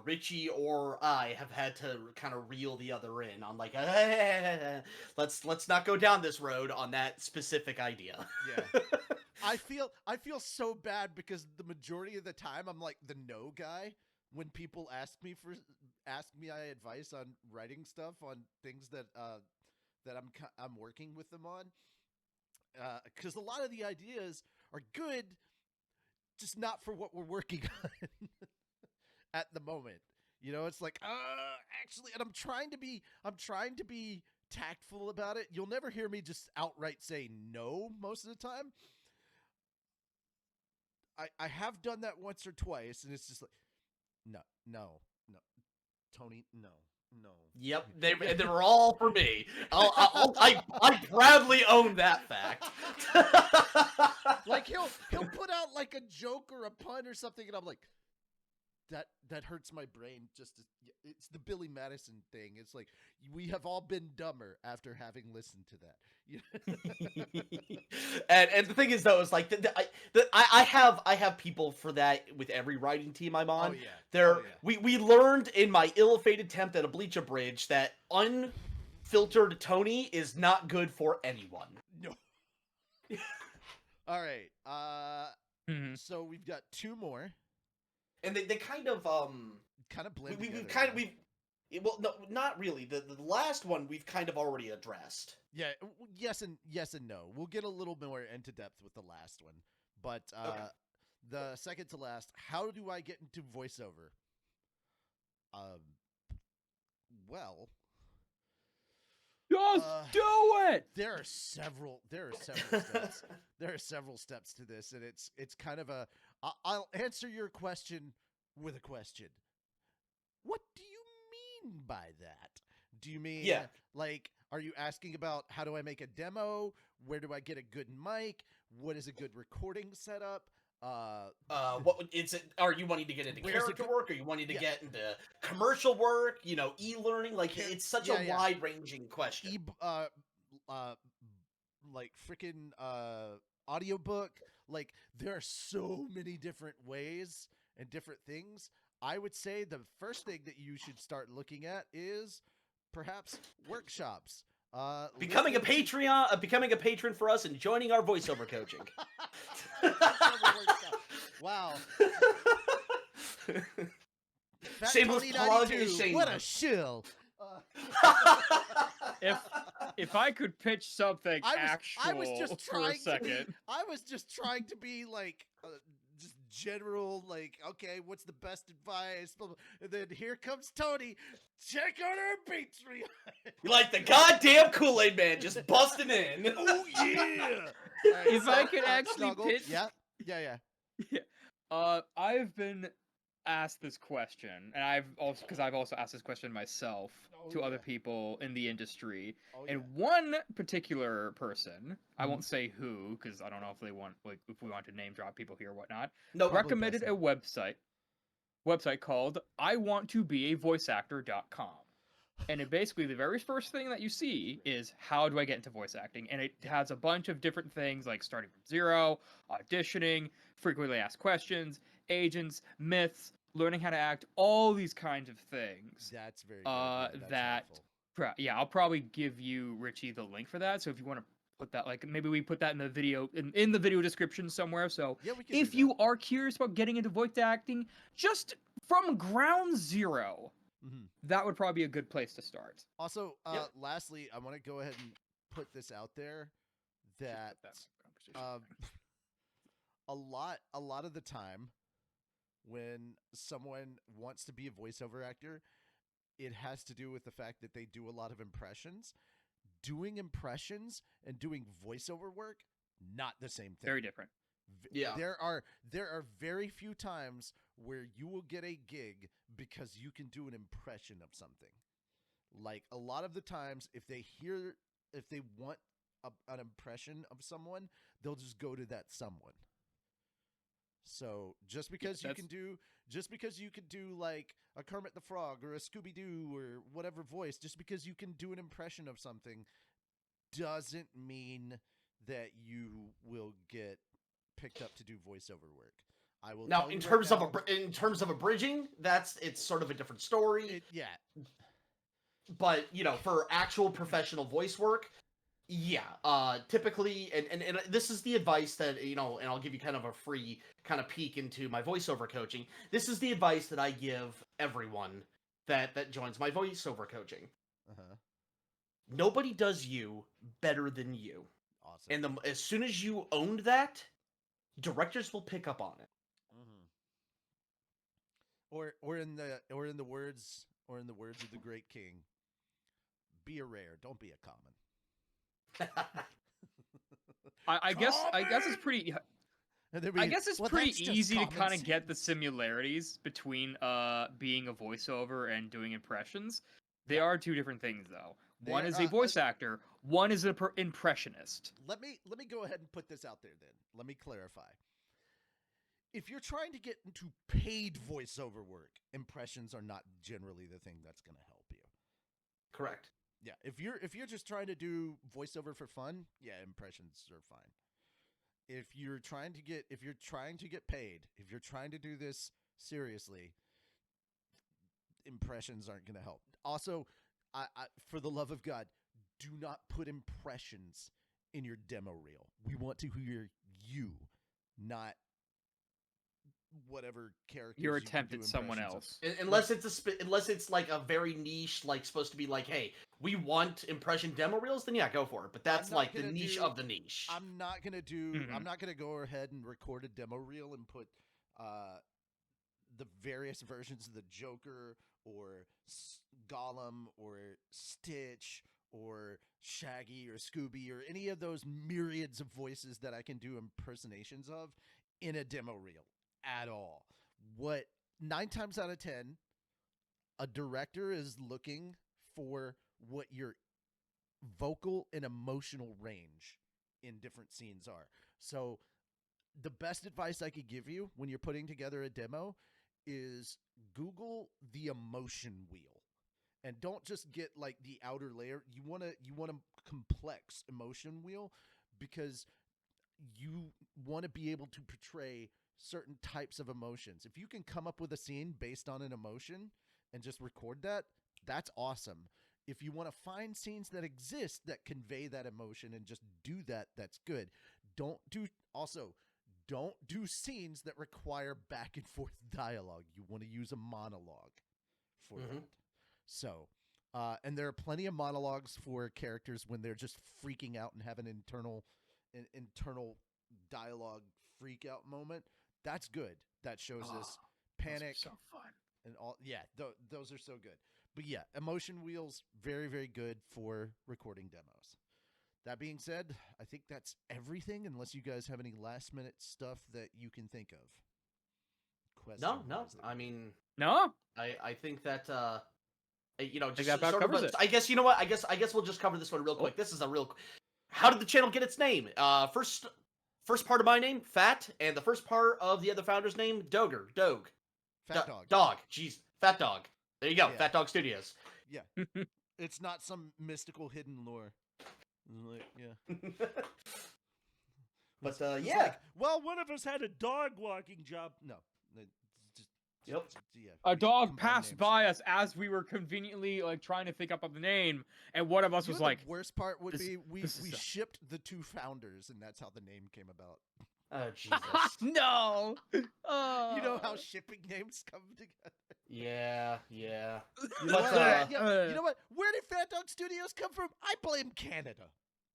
S1: Richie or I have had to kind of reel the other in on like, let's not go down this road on that specific idea.
S3: Yeah. I feel so bad because the majority of the time I'm like the no guy when people ask me my advice on writing stuff on things that I'm working with them on. Because a lot of the ideas are good, just not for what we're working on at the moment. It's like, actually, and I'm trying to be tactful about it. You'll never hear me just outright say no most of the time. I have done that once or twice, and it's just like, no, Tony, no.
S1: Yep, they were all for me. I proudly own that fact.
S3: Like he'll put out like a joke or a pun or something, and I'm like, that hurts my brain. It's the Billy Madison thing. It's like we have all been dumber after having listened to that.
S1: and the thing is though, is like I have people for that with every writing team I'm on.
S3: Oh yeah.
S1: We learned in my ill-fated attempt at a Bleach Abridged that unfiltered Tony is not good for anyone.
S3: No. All right. So we've got two more.
S1: And they kind of
S3: blend
S1: together. Well, no, not really. The last one we've kind of already addressed.
S3: Yeah, yes and no. We'll get a little more into depth with the last one, but the second to last, how do I get into voiceover? Well,
S2: just do it.
S3: There are several steps. There are several steps to this, and it's kind of a. I'll answer your question with a question. What do you mean by that? Do you mean like, are you asking about how do I make a demo? Where do I get a good mic? What is a good recording setup?
S1: What is it? Are you wanting to get into character work? Are you wanting to get into commercial work? E-learning. Like it's such a wide-ranging question.
S3: Like freaking audiobook. Like there are so many different ways and different things. I would say the first thing that you should start looking at is perhaps workshops.
S1: Becoming a patron for us and joining our voiceover coaching.
S3: Wow.
S1: Shameless plug.
S3: What a shill.
S2: If I could pitch something
S3: I was just
S2: for a
S3: trying to be.
S2: second.
S3: I was just trying to be like just general. Like, okay, what's the best advice? Blah, blah. And then here comes Tony. Check out our Patreon.
S1: You like the goddamn Kool-Aid Man just busting in.
S3: Oh yeah!
S2: If I could actually
S3: Snuggle.
S2: pitch,
S3: Yeah.
S2: I've been asked this question, and I've also asked this question myself to other people in the industry.
S3: Oh,
S2: And
S3: yeah.
S2: one particular person, I won't say who, because I don't know if they want, like, if we want to name drop people here or whatnot,
S1: No,
S2: recommended a website called iwanttobeavoiceactor.com. And it basically, the very first thing that you see is, how do I get into voice acting? And it has a bunch of different things, like starting from zero, auditioning, frequently asked questions, agents, myths, learning how to act, all these kinds of things.
S3: That's very good. Yeah, that's helpful.
S2: Yeah, I'll probably give you, Richie, the link for that. So if you want to put that, like, maybe we put that in the video, in the video description somewhere. So
S3: Yeah, we can
S2: if
S3: do
S2: you are curious about getting into voice acting, just from ground zero, that would probably be a good place to start.
S3: Also, lastly, I want to go ahead and put this out there that a lot of the time when someone wants to be a voiceover actor, it has to do with the fact that they do a lot of impressions. Doing impressions and doing voiceover work, not the same thing.
S2: Very different.
S1: Yeah.
S3: There are very few times where you will get a gig because you can do an impression of something. Like, a lot of the times, if they want an impression of someone, they'll just go to that someone. So just because you can do like a Kermit the Frog or a Scooby-Doo or whatever voice, just because you can do an impression of something doesn't mean that you will get picked up to do voiceover work. I will
S1: now
S3: tell
S1: in
S3: you
S1: terms
S3: right
S1: of
S3: now,
S1: in terms of abridging, it's sort of a different story. But for actual professional voice work, typically, and this is the advice that, and I'll give you kind of a free kind of peek into my voiceover coaching. This is the advice that I give everyone that joins my voiceover coaching. Nobody does you better than you.
S3: Awesome.
S1: And as soon as you owned that, directors will pick up on it.
S3: Or in the words of the great king, be a rare, don't be a common.
S2: I guess it's pretty. I guess it's pretty easy to kind of get the similarities between being a voiceover and doing impressions. They are two different things, though. One is a voice actor. One is an impressionist.
S3: Let me go ahead and put this out there. Then let me clarify. If you're trying to get into paid voiceover work, impressions are not generally the thing that's going to help you.
S1: Correct.
S3: Yeah, if you're just trying to do voiceover for fun, yeah, impressions are fine. If you're trying to get paid, if you're trying to do this seriously, impressions aren't going to help. Also, I for the love of God, do not put impressions in your demo reel. We want to hear you, not whatever character
S2: your attempt at someone else.
S1: Unless it's like a very niche, like supposed to be like, hey, we want impression demo reels, then yeah, go for it. But that's like the niche of the niche.
S3: I'm not gonna go ahead and record a demo reel and put the various versions of the Joker or Gollum or Stitch or Shaggy or Scooby or any of those myriads of voices that I can do impersonations of in a demo reel at all. What 9 times out of 10, a director is looking for what your vocal and emotional range in different scenes are. So the best advice I could give you when you're putting together a demo is Google the emotion wheel. And don't just get like the outer layer. You want a complex emotion wheel because you want to be able to portray certain types of emotions. If you can come up with a scene based on an emotion and just record that, that's awesome. If you want to find scenes that exist that convey that emotion and just do that, that's good. Don't do scenes that require back and forth dialogue. You want to use a monologue for that. So, And there are plenty of monologues for characters when they're just freaking out and have an internal dialogue freak out moment. That's good. That shows us panic
S2: So fun.
S3: and all. Yeah, those are so good. But yeah, emotion wheels, very, very good for recording demos. That being said, I think that's everything, unless you guys have any last minute stuff that you can think of.
S1: No.
S3: Question-wise that
S1: I
S3: we-
S1: mean,
S2: No,
S1: I think that you know,
S2: think
S1: just
S2: that about
S1: sort of.
S2: covers it.
S1: I guess you know what? I guess we'll just cover this one real quick. This is a real. How did the channel get its name? First part of my name, Fat, and the first part of the other founder's name, Dog.
S3: Fat Dog.
S1: Dog. Jeez, Fat Dog. There you go.
S3: Yeah.
S1: Fat Dog Studios.
S3: Yeah. It's not some mystical hidden lore. Like, yeah.
S1: But
S3: It's
S1: yeah.
S3: like, well, one of us had a dog walking job. No. Just,
S1: Yep.
S3: yeah,
S2: a
S3: we
S2: dog
S3: combine
S2: passed
S3: names.
S2: by us as we were conveniently like trying to think up of the name, and one of us
S3: You
S2: was
S3: know
S2: like,
S3: the worst part would
S2: this-
S3: be we
S2: this is a-
S3: shipped the two founders, and that's how the name came about.
S1: Oh Jesus.
S2: "No."
S3: You know how
S2: Oh.
S3: shipping names come together.
S1: Yeah.
S3: You know,
S1: But,
S3: what?
S1: uh,
S3: Yeah, you know what? Where did Fat Dog Studios come from? I blame Canada.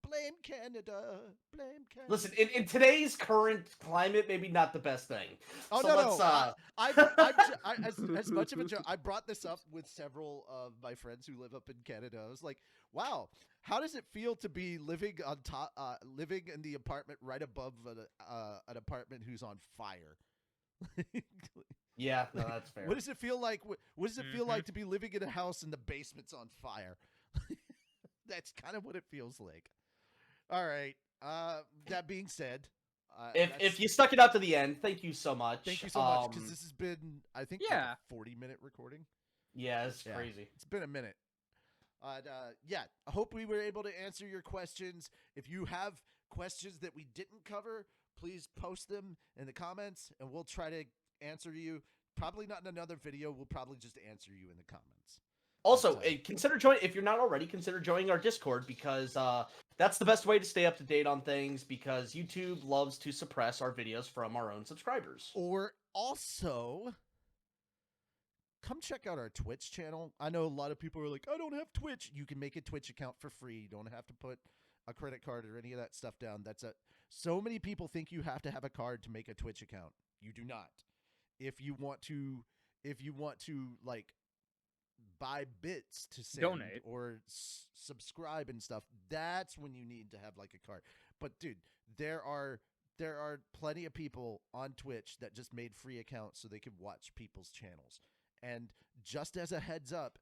S3: Blame Canada. Blame Canada.
S1: Listen, in today's current climate, maybe not the best thing.
S3: Oh
S1: So
S3: no,
S1: let's,
S3: as much of a joke. I brought this up with several of my friends who live up in Canada. I was like, "Wow, how does it feel to be living on top, living in the apartment right above an apartment who's on fire?"
S1: Yeah, no, that's fair.
S3: What does it feel like? What does it feel like to be living in a house and the basement's on fire? That's kind of what it feels like. All right. That being said,
S1: If you stuck it out to the end, thank you so much.
S3: thank you so much, because this has been, I think, like
S2: Yeah.
S3: a 40-minute recording.
S1: Yeah, it's
S3: Yeah.
S1: crazy.
S3: It's been a minute. Yeah, I hope we were able to answer your questions. If you have questions that we didn't cover, please post them in the comments, and we'll try to answer you. Probably not in another video. We'll probably just answer you in the comments.
S1: Also,
S3: But,
S1: consider joining if you're not already. Consider joining our Discord because that's the best way to stay up to date on things. Because YouTube loves to suppress our videos from our own subscribers.
S3: Or also, come check out our Twitch channel. I know a lot of people are like, I don't have Twitch. You can make a Twitch account for free. You don't have to put a credit card or any of that stuff down. So many people think you have to have a card to make a Twitch account. You do not. If you want to like buy bits to send
S2: Donate.
S3: or subscribe and stuff, that's when you need to have like a card. But dude, there are plenty of people on Twitch that just made free accounts so they could watch people's channels. And just as a heads up,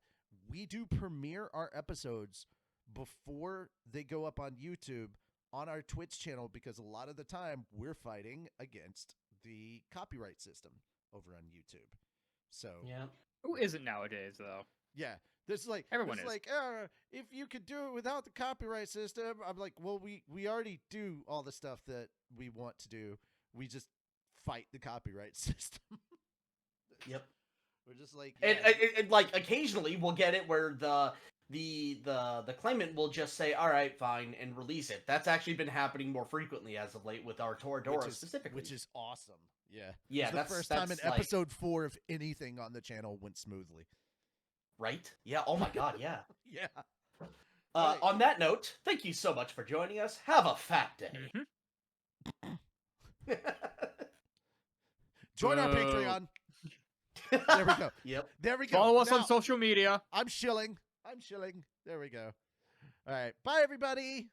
S3: we do premiere our episodes before they go up on YouTube on our Twitch channel, because a lot of the time we're fighting against the copyright system over on YouTube. So
S1: Yeah.
S2: Who isn't nowadays though?
S3: yeah, there's like
S2: Everyone
S3: there's
S2: is.
S3: like if you could do it without the copyright system. I'm like, well, we already do all the stuff that we want to do. We just fight the copyright system.
S1: Yep.
S3: We're just like,
S1: And,
S3: yeah.
S1: and like occasionally we'll get it where the claimant will just say, "All right, fine," and release it. That's actually been happening more frequently as of late with our Toradora specifically.
S3: which is awesome. Yeah,
S1: Yeah,
S3: it's the
S1: that's
S3: first time in
S1: that's, like-
S3: episode 4 of anything on the channel went smoothly.
S1: right. Yeah. Oh my God. Yeah.
S3: Yeah. Right.
S1: On that note, thank you so much for joining us. Have a fat day.
S3: Join our
S2: Boo.
S3: Patreon. There we go.
S1: Yep.
S3: There we go.
S2: Follow us
S3: Now,
S2: on social media.
S3: I'm shilling. There we go. All right. Bye, everybody.